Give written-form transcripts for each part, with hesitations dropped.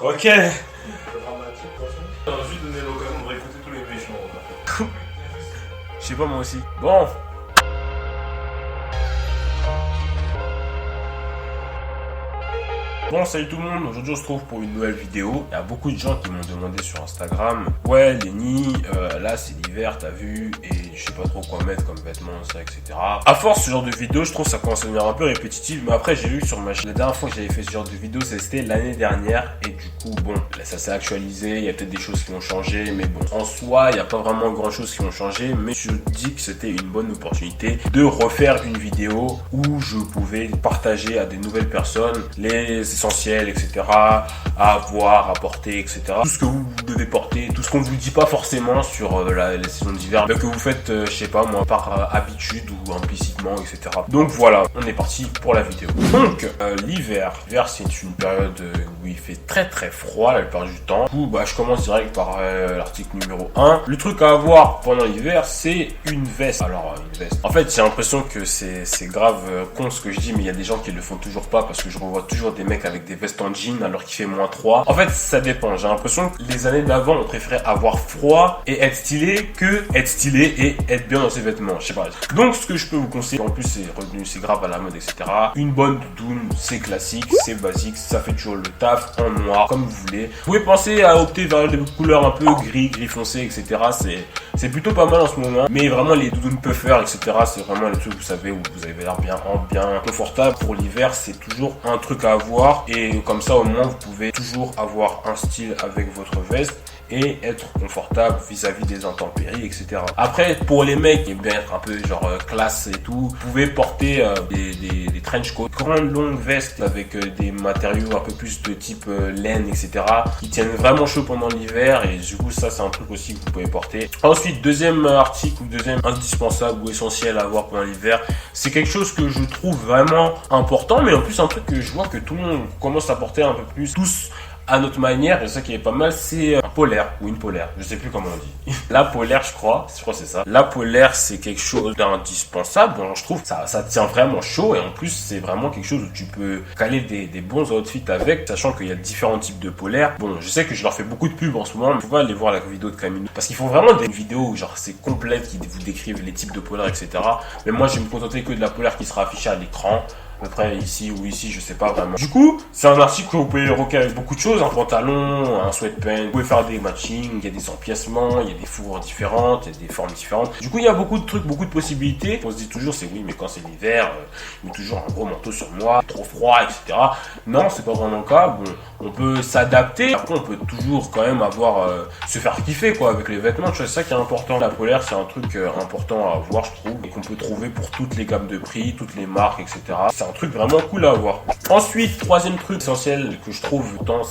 Ok. Dramatique, quoi, ça. On a juste donné l'occasion de réécouter tous les méchants. Je sais pas moi aussi. Bon. Bon, salut tout le monde, aujourd'hui on se retrouve pour une nouvelle vidéo. Il y a beaucoup de gens qui m'ont demandé sur Instagram: ouais Lenny, là c'est l'hiver, t'as vu, et je sais pas trop quoi mettre comme vêtements, ça, etc. À force, ce genre de vidéo, je trouve ça commence à devenir un peu répétitif, mais après j'ai vu sur ma chaîne, la dernière fois que j'avais fait ce genre de vidéo, c'était l'année dernière, et du coup, bon, là ça s'est actualisé, il y a peut-être des choses qui ont changé, mais bon, en soi, il n'y a pas vraiment grand chose qui ont changé, mais je dis que c'était une bonne opportunité de refaire une vidéo où je pouvais partager à des nouvelles personnes les essentiels, etc. à voir, à porter, etc. Tout ce que vous devez porter, tout ce qu'on ne vous dit pas forcément sur les saisons d'hiver, mais que vous faites, je sais pas moi, par habitude ou implicitement, etc. Donc voilà, on est parti pour la vidéo. Donc, l'hiver, c'est une période où il fait très très froid la plupart du temps. Du coup, je commence direct par l'article numéro 1. Le truc à avoir pendant l'hiver, c'est une veste. Alors, une veste. En fait, j'ai l'impression que c'est grave con ce que je dis, mais il y a des gens qui le font toujours pas parce que je revois toujours des mecs avec des vestes en jean alors qu'il fait -3. En fait, ça dépend. J'ai l'impression que les années d'avant, on préférait avoir froid et être stylé que être stylé et être bien dans ses vêtements. Je sais pas. Donc, ce que je peux vous conseiller, en plus, c'est revenu, c'est grave à la mode, etc. Une bonne doudoune, c'est classique, c'est basique, ça fait toujours le taf en noir, comme vous voulez. Vous pouvez penser à opter vers des couleurs un peu gris foncé, etc. C'est plutôt pas mal en ce moment. Mais vraiment, les doudounes puffer, etc. c'est vraiment les trucs, vous savez, où vous avez l'air bien confortable. Pour l'hiver, c'est toujours un truc à avoir. Et comme ça, au moins, vous pouvez toujours avoir un style avec votre veste et être confortable vis-à-vis des intempéries, etc. Après, pour les mecs qui aiment bien être un peu genre classe et tout, vous pouvez porter des trench coats, grandes longues vestes avec des matériaux un peu plus de type laine, etc. qui tiennent vraiment chaud pendant l'hiver, et du coup ça c'est un truc aussi que vous pouvez porter. Ensuite, deuxième article, ou deuxième indispensable ou essentiel à avoir pendant l'hiver, c'est quelque chose que je trouve vraiment important, mais en plus un truc que je vois que tout le monde commence à porter un peu plus, tous à notre manière, et ça qui est pas mal, c'est un polaire ou une polaire, je sais plus comment on dit. La polaire, je crois c'est ça. La polaire, c'est quelque chose d'indispensable. Bon, je trouve ça tient vraiment chaud, et en plus c'est vraiment quelque chose où tu peux caler des bons outfits avec, sachant qu'il y a différents types de polaires. Bon, je sais que je leur fais beaucoup de pub en ce moment, mais vous pouvez aller voir la vidéo de Camino, parce qu'ils font vraiment des vidéos où genre c'est complète, qui vous décrivent les types de polaires, etc. Mais moi je vais me contenter que de la polaire qui sera affichée à l'écran. À peu près ici ou ici, je sais pas vraiment. Du coup, c'est un article que vous pouvez rocker avec beaucoup de choses, un pantalon, un sweatpants, vous pouvez faire des matchings, il y a des empiècements, il y a des fourrures différentes, il y a des formes différentes. Du coup, il y a beaucoup de trucs, beaucoup de possibilités. On se dit toujours, c'est oui, mais quand c'est l'hiver, je mets toujours un gros manteau sur moi, trop froid, etc. Non, c'est pas vraiment le cas. Bon, on peut s'adapter. Après, on peut toujours quand même se faire kiffer, quoi, avec les vêtements. C'est ça qui est important. La polaire, c'est un truc important à avoir, je trouve, et qu'on peut trouver pour toutes les gammes de prix, toutes les marques, etc. C'est un truc vraiment cool à avoir. Ensuite, troisième truc essentiel que je trouve,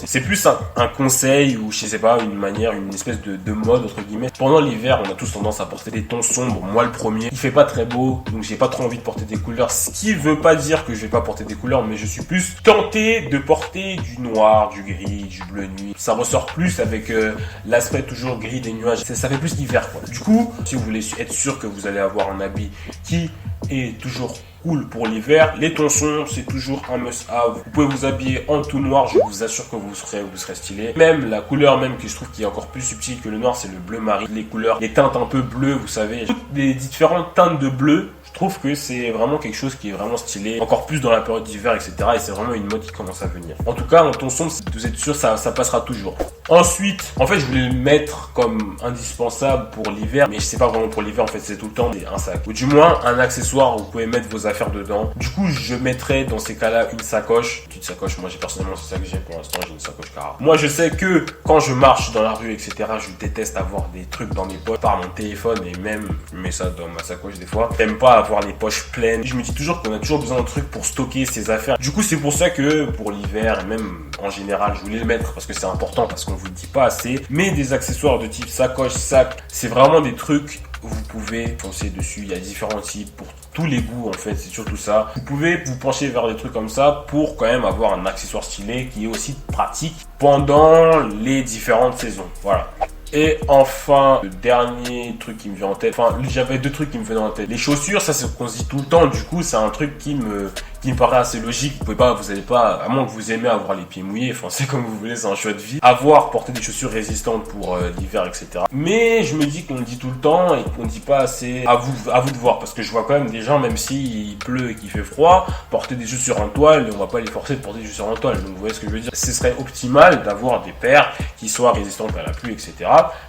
c'est plus un conseil, ou je sais pas, une manière, une espèce de mode, entre guillemets. Pendant l'hiver, on a tous tendance à porter des tons sombres. Moi, le premier, il fait pas très beau, donc j'ai pas trop envie de porter des couleurs. Ce qui veut pas dire que je vais pas porter des couleurs, mais je suis plus tenté de porter du noir, du gris, du bleu nuit. Ça ressort plus avec l'aspect toujours gris des nuages. Ça fait plus l'hiver, quoi. Du coup, si vous voulez être sûr que vous allez avoir un habit qui est toujours cool pour l'hiver, les tons sombres, c'est toujours un must-have. Vous pouvez vous habiller en tout noir, je vous assure que vous serez stylé. Même la couleur même que je trouve qui est encore plus subtile que le noir, c'est le bleu marine. Les couleurs, les teintes un peu bleues, vous savez, toutes les différentes teintes de bleu. Je trouve que c'est vraiment quelque chose qui est vraiment stylé, encore plus dans la période d'hiver, etc. Et c'est vraiment une mode qui commence à venir. En tout cas, en ton sombre, vous êtes sûr, ça passera toujours. Ensuite, en fait, je voulais le mettre comme indispensable pour l'hiver, mais je sais pas vraiment pour l'hiver, en fait, c'est tout le temps un sac. Ou du moins, un accessoire où vous pouvez mettre vos affaires dedans. Du coup, je mettrais dans ces cas-là une sacoche. Une petite sacoche, moi, personnellement, c'est ça que j'ai pour l'instant, j'ai une sacoche Cara. Moi, je sais que quand je marche dans la rue, etc., je déteste avoir des trucs dans mes poches, par mon téléphone, et même, je mets ça dans ma sacoche des fois. J'aime pas avoir les poches pleines. Je me dis toujours qu'on a toujours besoin d'un truc pour stocker ses affaires. Du coup, c'est pour ça que pour l'hiver, et même en général, je voulais le mettre parce que c'est important, parce qu'on vous le dit pas assez. Mais des accessoires de type sacoche, sac, c'est vraiment des trucs où vous pouvez foncer dessus. Il y a différents types pour tous les goûts, en fait, c'est surtout ça. Vous pouvez vous pencher vers des trucs comme ça pour quand même avoir un accessoire stylé qui est aussi pratique pendant les différentes saisons. Voilà. Et enfin, le dernier truc qui me vient en tête, j'avais deux trucs qui me venaient en tête. Les chaussures, ça c'est ce qu'on se dit tout le temps, du coup c'est un truc qui me qui me paraît assez logique. Vous allez pas, à moins que vous aimez avoir les pieds mouillés, enfin c'est comme vous voulez, c'est un choix de vie. Porter des chaussures résistantes pour l'hiver, etc. Mais je me dis qu'on le dit tout le temps et qu'on dit pas assez. À vous de voir, parce que je vois quand même des gens, même s'il pleut et qu'il fait froid, porter des chaussures en toile, et on va pas les forcer de porter des chaussures en toile. Donc vous voyez ce que je veux dire. Ce serait optimal d'avoir des paires qui soient résistantes à la pluie, etc.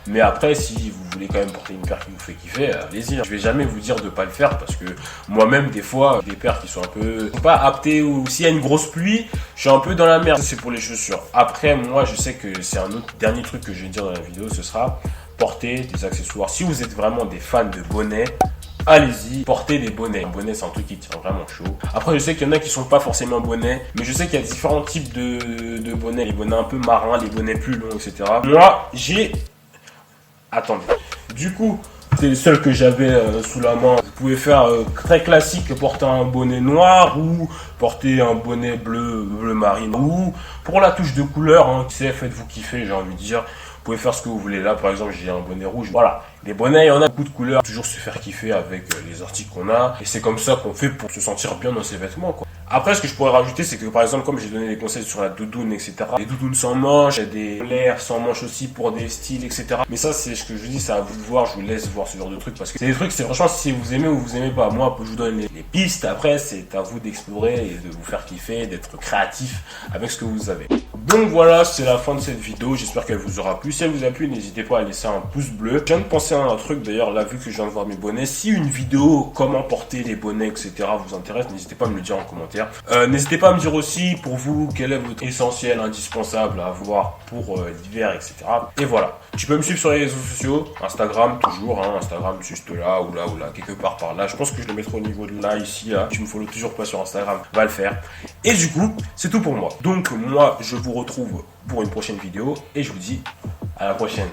Mais après, si vous voulez quand même porter une paire qui vous fait kiffer, allez-y. Je vais jamais vous dire de pas le faire, parce que moi-même, des fois, des paires qui sont un peu pas aptées, ou s'il y a une grosse pluie, je suis un peu dans la merde. C'est pour les chaussures. Après, moi, je sais que c'est un autre dernier truc que je vais dire dans la vidéo, ce sera porter des accessoires. Si vous êtes vraiment des fans de bonnets, allez-y, portez des bonnets. Un bonnet, c'est un truc qui tient vraiment chaud. Après, je sais qu'il y en a qui sont pas forcément bonnets, mais je sais qu'il y a différents types de bonnets. Les bonnets un peu marins, les bonnets plus longs, etc. Moi, attendez. Du coup, c'est le seul que j'avais sous la main. Vous pouvez faire très classique, porter un bonnet noir ou porter un bonnet bleu marine. Ou pour la touche de couleur, hein, faites-vous kiffer, j'ai envie de dire. Vous pouvez faire ce que vous voulez. Là, par exemple, j'ai un bonnet rouge. Voilà. Les bonnets, il y en a beaucoup de couleurs. Toujours se faire kiffer avec les articles qu'on a. Et c'est comme ça qu'on fait pour se sentir bien dans ses vêtements, quoi. Après, ce que je pourrais rajouter, c'est que par exemple, comme j'ai donné des conseils sur la doudoune, etc. Les doudounes sans manches, il y a des polaires sans manches aussi pour des styles, etc. Mais ça, c'est ce que je dis, c'est à vous de voir. Je vous laisse voir ce genre de trucs parce que c'est des trucs, c'est franchement si vous aimez ou vous aimez pas. Moi, je vous donne les pistes. Après, c'est à vous d'explorer et de vous faire kiffer, d'être créatif avec ce que vous avez. Donc voilà, c'est la fin de cette vidéo. J'espère qu'elle vous aura plu. Si elle vous a plu, n'hésitez pas à laisser un pouce bleu. Je viens de penser à un truc d'ailleurs, là, vu que je viens de voir mes bonnets. Si une vidéo comment porter les bonnets, etc. vous intéresse, n'hésitez pas à me le dire en commentaire. N'hésitez pas à me dire aussi pour vous quel est votre essentiel, indispensable à avoir pour l'hiver, etc. Et voilà. Tu peux me suivre sur les réseaux sociaux, Instagram toujours, hein, Instagram juste là ou là, quelque part par là. Je pense que je le mettrai au niveau de là, ici, là. Tu me follow toujours pas sur Instagram, va le faire. Et du coup, c'est tout pour moi. Donc moi, je vous retrouve pour une prochaine vidéo et je vous dis à la prochaine.